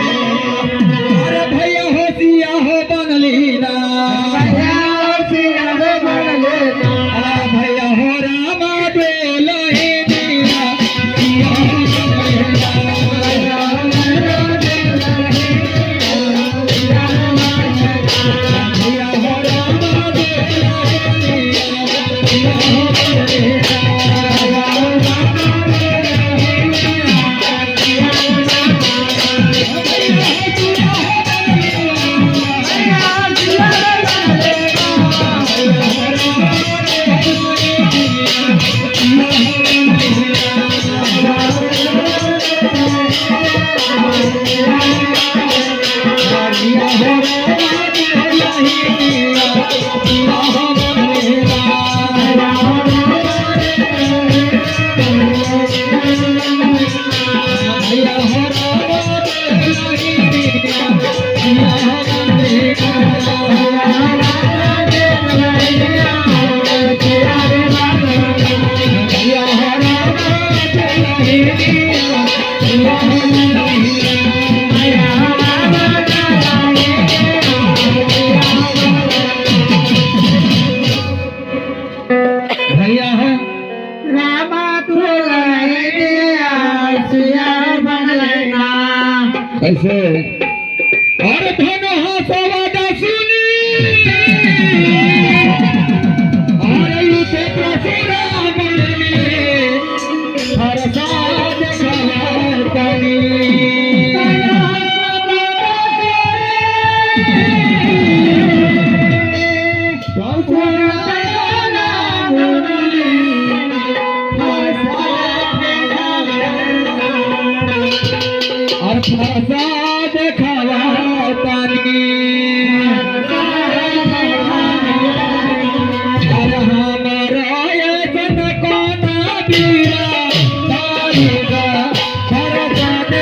अरे भैया हो सिया हो बनली ना भैया हो सिया हो बनली ना भैया हो रामा बेला हे दिया सिया हो बनली ना भैया हो रामा बेला हे दिया भैया हो रामा बेला हे दिया सिया हो बनली ना भैया हो रामा कैसे और धन हासवादा सुनी और लुटे प्रसुरा बनली हर साज खवतनी और प्रसाद खवतनी और हमारा यजन कोना बीरा तारीगा प्रसाद